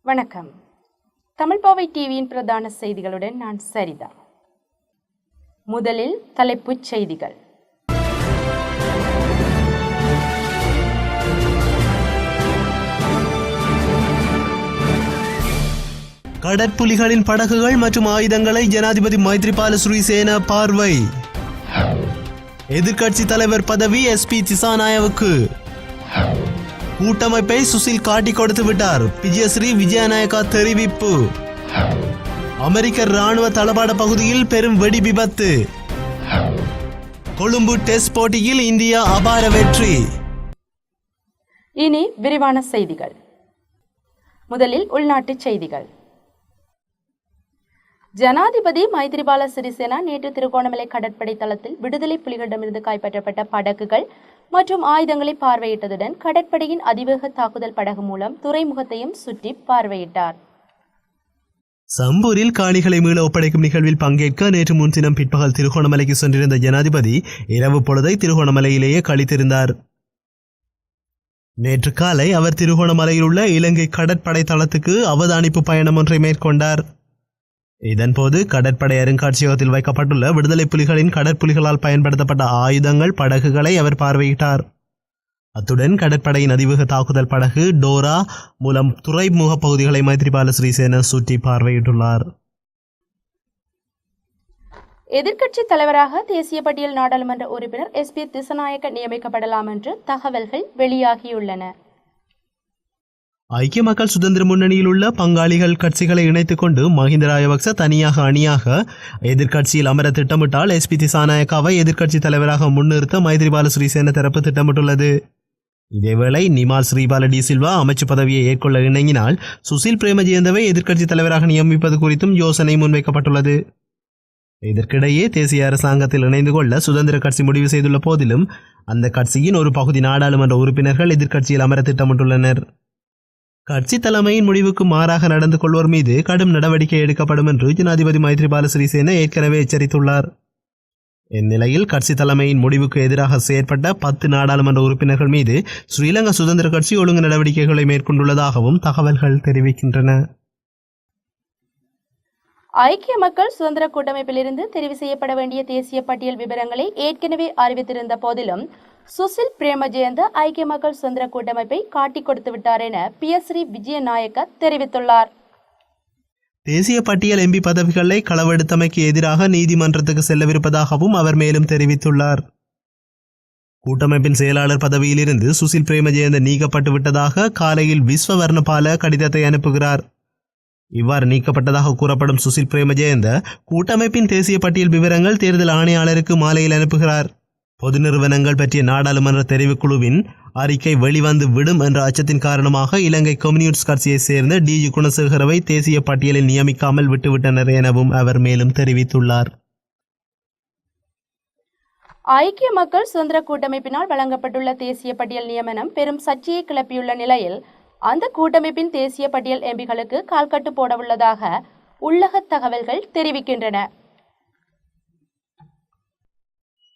வணக்கம். தமிழ் பாவை டிவியின் பிரதான செய்திகளுடன் நான் சரிதா. முதலில் தலைப்புச் செய்திகள். கடற்புலிகளின் படகுகள் மற்றும் ஆயுதங்களை ஜனாதிபதி மைத்ரிபால சிறிசேன பார்வை. எதிர்க்கட்சி தலைவர் பதவி SP திசாநாயகவுக்கு. கூட்டமைப்பை சுசில் காட்டி கொடுத்து விட்டார், விஜயஸ்ரீ விஜயநாயகா தெரிவிப்பு. அமெரிக்க ராணுவ தளபாட பகுதியில் பெரும் வெடி விபத்து. கொழும்பு டெஸ்ட் போட்டியில் இந்தியா அபார வெற்றி. இனி விரிவான செய்திகள். முதலில் உள்நாட்டுச் செய்திகள். ஜனாதிபதி மைத்ரிபால சிறிசேனா நேற்று திருகோணமலை கடற்படை தளத்தில் விடுதலை புலிகளிடமிருந்து கைப்பற்றப்பட்ட படகுகள் மற்றும் ஆயுதங்களை பார்வையிட்டதுடன் கடற்படையின் அதிவேக தாக்குதல் படகு மூலம் துறைமுகத்தையும் சுற்றி பார்வையிட்டார். சம்பூரில் காணிகளை மீள ஒப்படைக்கும் நிகழ்வில் பங்கேற்க நேற்று முன்தினம் பிற்பகல் திருகோணமலைக்கு சென்றிருந்த ஜனாதிபதி இரவு பொழுதை திருகோணமலையிலேயே கழித்திருந்தார். நேற்று காலை அவர் திருகோணமலையில் உள்ள இலங்கை கடற்படை தளத்துக்கு அவதானிப்பு பயணம் ஒன்றை மேற்கொண்டார். இதன்போது கடற்படை அருங்காட்சியகத்தில் வைக்கப்பட்டுள்ள விடுதலை புலிகளின் கடற்புலிகளால் பயன்படுத்தப்பட்ட ஆயுதங்கள், படகுகளை அவர் பார்வையிட்டார். அத்துடன் கடற்படையின் அதிவேக தாக்குதல் படகு டோரா மூலம் துறைமுக பகுதிகளை மைத்ரிபால சிறிசேன சுற்றி பார்வையிட்டுள்ளார். எதிர்க்கட்சி தலைவராக தேசிய பட்டியல் நாடாளுமன்ற உறுப்பினர் SP திசாநாயக்க நியமிக்கப்படலாம் என்று தகவல்கள் வெளியாகியுள்ளன. ஐக்கிய மக்கள் சுதந்திர முன்னணியில் உள்ள பங்காளிகள் கட்சிகளை இணைத்துக் கொண்டு மஹிந்த ராஜபக்ச தனியாக அணியாக எதிர்க்கட்சியில் அமர திட்டமிட்டால் SP திசாநாயக்காவை எதிர்க்கட்சி தலைவராக முன்னிறுத்த மைத்ரிபால சிறிசேன தரப்பு திட்டமிட்டுள்ளது. இதேவேளை நிமால் ஸ்ரீபால டி சில்வா அமைச்சு பதவியை ஏற்கொள்ள இணங்கினால் சுசில் பிரேமஜயந்தவை எதிர்க்கட்சி தலைவராக நியமிப்பது குறித்தும் யோசனை முன்வைக்கப்பட்டுள்ளது. இதற்கிடையே தேசிய அரசாங்கத்தில் இணைந்து கொள்ள சுதந்திர கட்சி முடிவு செய்துள்ள போதிலும் அந்த கட்சியின் ஒரு பகுதி நாடாளுமன்ற உறுப்பினர்கள் எதிர்க்கட்சியில் அமர திட்டமிட்டுள்ளனர். கட்சி தலைமையின் முடிவுக்கு மாறாக நடந்து கொள்வோர் மீது கடும் நடவடிக்கை எடுக்கப்படும் என்று ஜனாதிபதி மைத்ரிபால சிறிசேன ஏற்கனவே எச்சரித்துள்ளார். இந்நிலையில் கட்சி தலைமையின் முடிவுக்கு எதிராக செயற்பட்ட 10 நாடாளுமன்ற உறுப்பினர்கள் மீது ஸ்ரீலங்கா சுதந்திர கட்சி ஒழுங்கு நடவடிக்கைகளை மேற்கொண்டுள்ளதாகவும் தகவல்கள் தெரிவிக்கின்றன. ஐக்கிய மக்கள் சுதந்திர கூட்டமைப்பிலிருந்து தெரிவு செய்யப்பட வேண்டிய தேசிய பட்டியல் விவரங்களை ஏற்கனவே அறிவித்திருந்த போதிலும் சுசில் பிரேமஜயந்த ஐக்கிய மக்கள் சுதந்திர கூட்டமைப்பை காட்டிக் கொடுத்து விட்டார் என விஜயஸ்ரீ விஜயநாயக்க தெரிவித்துள்ளார். தேசிய பட்டியல் MP பதவிகளை களவெடுத்தமைக்கு எதிராக நீதிமன்றத்துக்கு செல்லவிருப்பதாகவும் அவர் மேலும் தெரிவித்துள்ளார். கூட்டமைப்பின் செயலாளர் பதவியிலிருந்து சுசில் பிரேமஜயந்த நீக்கப்பட்டு விட்டதாக காலையில் விஸ்வவர்ணபால கடிதத்தை அனுப்புகிறார். இவ்வாறு நீக்கப்பட்டதாக கூறப்படும் சுசில் பிரேமஜயந்த கூட்டமைப்பின் தேசிய பட்டியல் விவரங்கள் தேர்தல் ஆணையாளருக்கு மாலையில் அனுப்புகிறார். பொது நிறுவனங்கள் பற்றிய நாடாளுமன்ற தெரிவுக்குழுவின் அறிக்கை வெளிவந்து விடும் என்ற அச்சத்தின் காரணமாக இலங்கை கம்யூனிஸ்ட் கட்சியைச் சேர்ந்த DG குணசேகரவை தேசிய பட்டியலில் நியமிக்காமல் விட்டுவிட்டனர் எனவும் அவர் மேலும் தெரிவித்துள்ளார். ஐக்கிய மக்கள் சுதந்திர கூட்டமைப்பினால் வழங்கப்பட்டுள்ள தேசிய பட்டியல் நியமனம் பெரும் சர்ச்சையை கிளப்பியுள்ள நிலையில் அந்த கூட்டமைப்பின் தேசிய பட்டியல் MPகளுக்கு கால்கட்டு போடவுள்ளதாக உள்ளக தகவல்கள் தெரிவிக்கின்றன.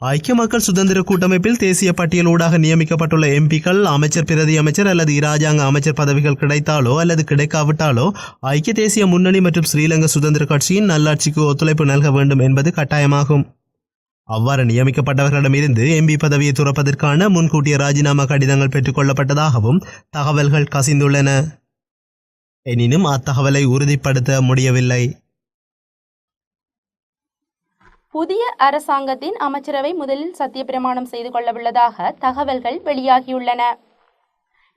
ஐக்கிய மக்கள் சுதந்திர கூட்டமைப்பில் தேசிய பட்டியல் ஊடாக நியமிக்கப்பட்டுள்ள MPக்கள் அமைச்சர், பிரதி அமைச்சர் அல்லது இராஜாங்க அமைச்சர் பதவிகள் கிடைத்தாலோ அல்லது கிடைக்காவிட்டாலோ ஐக்கிய தேசிய முன்னணி மற்றும் ஸ்ரீலங்கா சுதந்திர கட்சியின் நல்லாட்சிக்கு ஒத்துழைப்பு நல்க வேண்டும் என்பது கட்டாயமாகும். அவ்வாறு நியமிக்கப்பட்டவர்களிடமிருந்து MP பதவியை துறப்பதற்கான முன்கூட்டிய ராஜினாமா கடிதங்கள் பெற்றுக் கொள்ளப்பட்டதாகவும் தகவல்கள் கசிந்துள்ளன. எனினும் அத்தகவலை உறுதிப்படுத்த முடியவில்லை. புதிய அரசாங்கத்தின் அமைச்சரவை முதலில் சத்திய பிரமாணம் செய்து கொள்ளவுள்ளதாக தகவல்கள் வெளியாகியுள்ளன.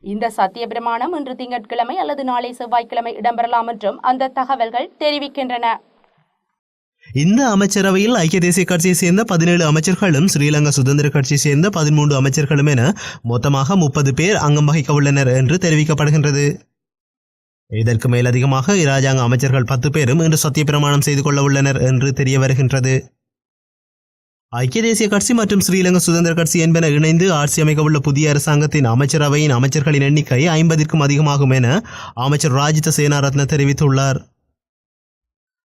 இந்த சத்திய பிரமாணம் இன்று திங்கட்கிழமை அல்லது நாளை செவ்வாய்க்கிழமை இடம்பெறலாம் என்றும் அந்த தகவல்கள் தெரிவிக்கின்றன. இந்த அமைச்சரவையில் ஐக்கிய தேசிய கட்சியை சேர்ந்த 17 அமைச்சர்களும் ஸ்ரீலங்கா சுதந்திர கட்சியை சேர்ந்த 13 அமைச்சர்களும் என மொத்தமாக 30 பேர் அங்கம் வகிக்க உள்ளனர் என்று தெரிவிக்கப்படுகின்றது. இதற்கு மேலதிகமாக இராஜாங்க அமைச்சர்கள் 10 பேரும் இன்று சத்திய பிரமாணம் செய்து கொள்ள உள்ளனர் என்று தெரிய வருகின்றது. ஐக்கிய தேசிய கட்சி மற்றும் ஸ்ரீலங்கா சுதந்திர கட்சி என்பன இணைந்து ஆட்சி அமைக்க உள்ள புதிய அரசாங்கத்தின் அமைச்சரவையின் அமைச்சர்களின் எண்ணிக்கை 50க்கும் அதிகமாகும் என அமைச்சர் ராஜித சேனாரத்ன தெரிவித்துள்ளார்.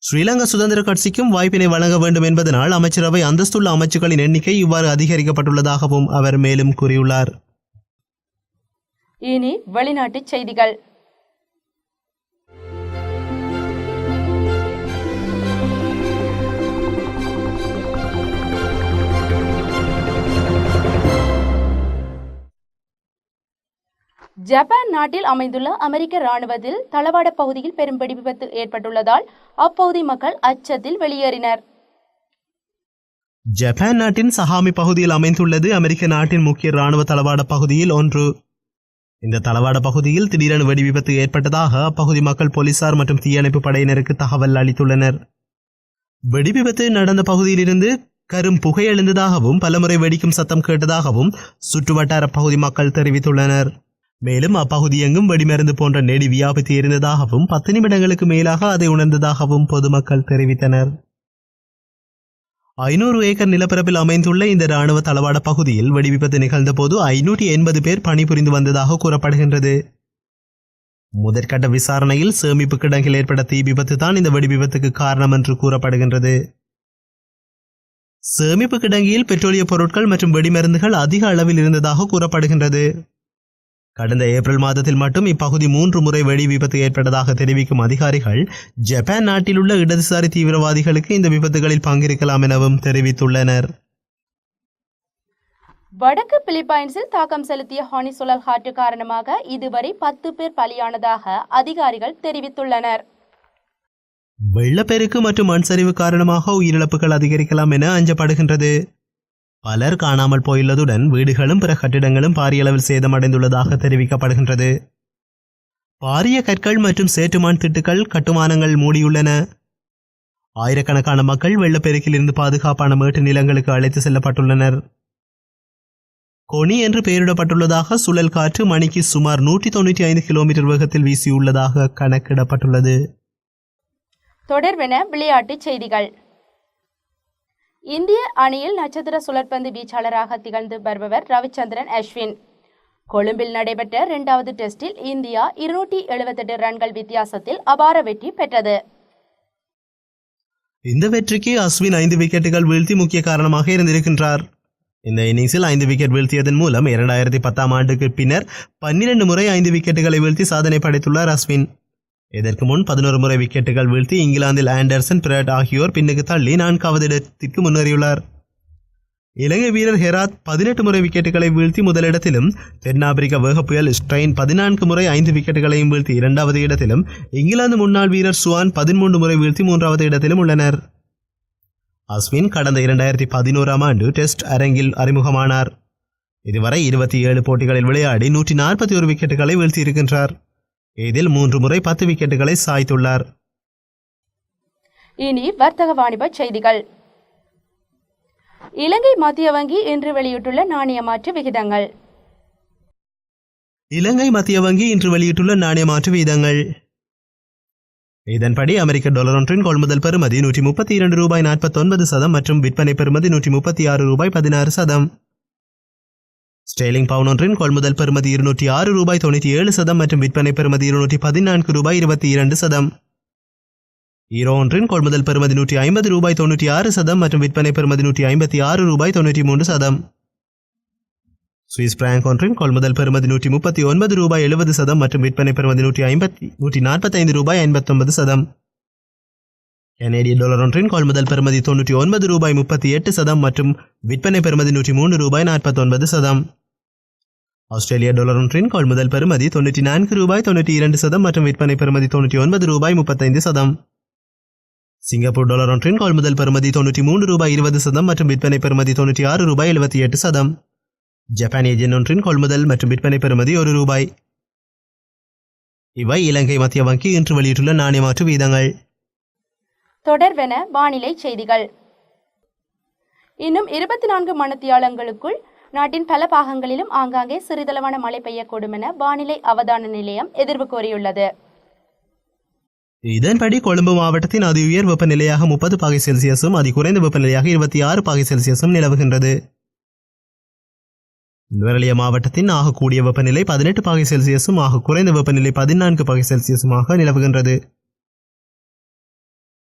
ஸ்ரீலங்கா சுதந்திர கட்சிக்கும் வாய்ப்பினை வழங்க வேண்டும் என்பதனால் அமைச்சரவை அந்தஸ்துள்ள அமைச்சுக்களின் எண்ணிக்கை இவ்வாறு அதிகரிக்கப்பட்டுள்ளதாகவும் அவர் மேலும் கூறியுள்ளார். இனி வெளிநாட்டுச் செய்திகள். ஜப்பான் நாட்டில் அமைந்துள்ள அமெரிக்க இராணுவத்தில் தளவாட பகுதியில் பெரும் வெடி விபத்து ஏற்பட்டுள்ளதால் அப்பகுதி மக்கள் அச்சத்தில் வெளியேறினர். ஜப்பான் நாட்டின் சஹாமி பகுதியில் அமைந்துள்ளது அமெரிக்க நாட்டின் முக்கிய இராணுவ தளவாட பகுதியில் ஒன்று. இந்த தளவாட பகுதியில் திடீரென வெடி விபத்து ஏற்பட்டதாக அப்பகுதி மக்கள் போலீசார் மற்றும் தீயணைப்பு படையினருக்கு தகவல் அளித்துள்ளனர். வெடி விபத்து நடந்த பகுதியிலிருந்து கரும் புகை எழுந்ததாகவும் பலமுறை வெடிக்கும் சத்தம் கேட்டதாகவும் சுற்றுவட்டார பகுதி மக்கள் தெரிவித்துள்ளனர். மேலும் அப்பகுதி எங்கும் வெடிமருந்து போன்ற நெடி வியாபித்து இருந்ததாகவும் 10 நிமிடங்களுக்கு மேலாக அதை உணர்ந்ததாகவும் பொதுமக்கள் தெரிவித்தனர். 500 ஏக்கர் நிலப்பரப்பில் அமைந்துள்ள இந்த இராணுவ தளவாட பகுதியில் வெடி விபத்து நிகழ்ந்த போது 580 பேர் பணிபுரிந்து வந்ததாக கூறப்படுகின்றது. முதற்கட்ட விசாரணையில் சேமிப்பு கிடங்கில் ஏற்பட்ட தீ விபத்து தான் இந்த வெடி விபத்துக்கு காரணம் என்று கூறப்படுகின்றது. சேமிப்பு கிடங்கில் பெட்ரோலிய பொருட்கள் மற்றும் வெடிமருந்துகள் அதிக அளவில் இருந்ததாக கூறப்படுகின்றது. கடந்த ஏப்ரல் மாதத்தில் மட்டும் இப்பகுதி 3 முறை வெடி விபத்து ஏற்பட்டதாக தெரிவிக்கும் அதிகாரிகள் ஜப்பான் நாட்டில் உள்ள இடதுசாரி தீவிரவாதிகளுக்கு இந்த விபத்துகளில் பங்கிருக்கலாம் எனவும் தெரிவித்துள்ளனர். வடக்கு பிலிப்பைன்ஸில் தாக்கம் செலுத்திய ஹானி சுழல் காற்று காரணமாக இதுவரை 10 பேர் பலியானதாக அதிகாரிகள் தெரிவித்துள்ளனர். வெள்ளப்பெருக்கு மற்றும் மண் சரிவு காரணமாக உயிரிழப்புகள் அதிகரிக்கலாம் என அஞ்சப்படுகின்றது. பலர் காணாமல் போயுள்ளதுடன் வீடுகளும் பிற கட்டிடங்களும் பாரிய அளவில் சேதமடைந்துள்ளதாக தெரிவிக்கப்படுகின்றது. பாரிய கற்கள் மற்றும் சேற்றுமான் திட்டுகள் கட்டுமானங்கள் மூடியுள்ளன. ஆயிரக்கணக்கான மக்கள் வெள்ளப்பெருக்கில் இருந்து பாதுகாப்பான மேட்டு நிலங்களுக்கு அழைத்து செல்லப்பட்டுள்ளனர். கொனி என்று பெயரிடப்பட்டுள்ளதாக சுழல் காற்று மணிக்கு சுமார் 195 கிலோமீட்டர் வேகத்தில் வீசியுள்ளதாக கணக்கிடப்பட்டுள்ளது. தொடர்பென விளையாட்டுச் செய்திகள். இந்திய அணியில் நட்சத்திர சுழற்பந்து வீச்சாளராக திகழ்ந்து வருபவர் ரவிச்சந்திரன் அஸ்வின். கொழும்பில் நடைபெற்ற 2வது டெஸ்டில் இந்தியா 278 ரன்கள் வித்தியாசத்தில் அபார வெற்றி பெற்றது. இந்த வெற்றிக்கு அஸ்வின் 5 விக்கெட்டுகள் வீழ்த்தி முக்கிய காரணமாக இருந்திருக்கின்றார். இந்த இன்னிங்ஸில் 5 விக்கெட் வீழ்த்தியதன் மூலம் 2010ஆம் ஆண்டுக்கு பின்னர் 12 முறை 5 விக்கெட்டுகளை வீழ்த்தி சாதனை படைத்துள்ளார் அஸ்வின். இதற்கு முன் 11 முறை விக்கெட்டுகள் வீழ்த்தி இங்கிலாந்தில் ஆண்டர்சன், பிராட் ஆகியோர் பின்னுக்கு தள்ளி 4வது இடத்திற்கு முன்னேறியுள்ளார். இலங்கை வீரர் ஹெராத் 18 முறை விக்கெட்டுகளை வீழ்த்தி முதலிடத்திலும், தென்னாப்பிரிக்க வேகப்புயல் ஸ்ட்ரெயின் 14 முறை 5 விக்கெட்டுகளையும் வீழ்த்தி 2வது இடத்திலும், இங்கிலாந்து முன்னாள் வீரர் சுவான் 13 முறை வீழ்த்தி 3வது இடத்திலும் உள்ளனர். அஸ்வின் கடந்த 2011ஆம் ஆண்டு டெஸ்ட் அரங்கில் அறிமுகமானார். இதுவரை 27 போட்டிகளில் விளையாடி 141 விக்கெட்டுகளை வீழ்த்தியிருக்கின்றார். இதில் 3 முறை 10 விக்கெட்டுகளை சாய்த்துள்ளார். இனி வர்த்தக வாணிப செய்திகள். இலங்கை மத்திய வங்கி இன்று வெளியிட்டுள்ள நாணய மாற்று விகிதங்கள். இலங்கை மத்திய வங்கி இன்று வெளியிட்டுள்ள நாணய மாற்று விகிதங்கள். இதன்படி அமெரிக்க டாலர் ஒன்றின் கொள்முதல் பெறுமதி $132.49 மற்றும் விற்பனை பெறுமதி $136.16. ஸ்டேலிங் பவுன் ஒன்றின் கொள்முதல் பெறுமதி $206.97 மற்றும் விற்பனை பெறுமதி $214.22. ஈரோ ஒன்றின் கொள்முதல் பெறுமதி $150.96 மற்றும் விற்பனை பெறுமதி $156.93. சுவிஸ் பிராங்க் ஒன்றின் கொள்முதல் பெறுமதி $139.70 மற்றும் விற்பனை பெறுமதி $145.89. கனேடிய டாலர் ஒன்றின் கொள்முதல் பெறுமதி $99.38 மற்றும் விற்பனை பெறுமதி $103.49. ஆஸ்திரேலிய டாலர் ஒன்றின் கொள்முதல் பெறுமதி $94.92 மற்றும் விற்பனை பெறுமதி $99.35. சிங்கப்பூர் டாலர் ஒன்றின் கொள்முதல் பெறுமதி $93.20 மற்றும் விற்பனை பெறுமதி $96.78. ஜப்பான் ஏஜென்ட் ஒன்றின் கொள்முதல் மற்றும் விற்பனை பெறுமதி ₹1. இவை இலங்கை மத்திய வங்கி இன்று வெளியிட்டுள்ள நாணய மாற்று வீதங்கள். தொடர்வென வானிலை செய்திகள். இன்னும் 24 மணித்தியாலங்களுக்குள் நாட்டின் பல பாகங்களிலும் ஆங்காங்கே சிறிதளவான மழை பெய்யக்கூடும் என வானிலை அவதான நிலையம் எதிர்வு கூறியுள்ளது. இதன்படி கொழும்பு மாவட்டத்தின் அதி உயர் வெப்பநிலையாக 30 பாகை செல்சியஸும் அதி குறைந்த வெப்பநிலையாக 26 பாகை செல்சியஸும் நிலவுகின்றது. நுவரெலியா மாவட்டத்தின் ஆக கூடிய வெப்பநிலை 18 பாகை செல்சியஸும் ஆக குறைந்த வெப்பநிலை 14 பாகை செல்சியஸுமாக நிலவுகின்றது.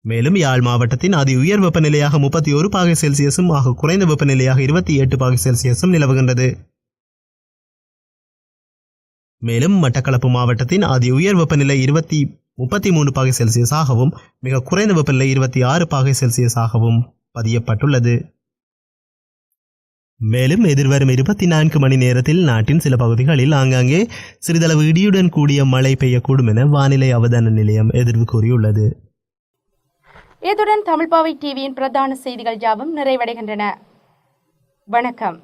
மேலும் யாழ் மாவட்டத்தின் அதி உயர் வெப்பநிலையாக 31 பாகை செல்சியஸும் ஆக குறைந்த வெப்பநிலையாக 28 பாகை செல்சியஸும் நிலவுகின்றது. மேலும் மட்டக்களப்பு மாவட்டத்தின் அதி உயர் வெப்பநிலை 33 பாகை செல்சியஸாகவும் மிக குறைந்த வெப்பநிலை 26 பாகை செல்சியஸாகவும் பதியப்பட்டுள்ளது. மேலும் எதிர்வரும் 24 மணி நேரத்தில் நாட்டின் சில பகுதிகளில் ஆங்காங்கே சிறிதளவு இடியுடன் கூடிய மழை பெய்யக்கூடும் என வானிலை அவதான நிலையம் எதிர்வு கூறியுள்ளது. இத்துடன் தமிழ்பாவை டிவியின் பிரதான செய்திகள் யாவும் நிறைவடைகின்றன. வணக்கம்.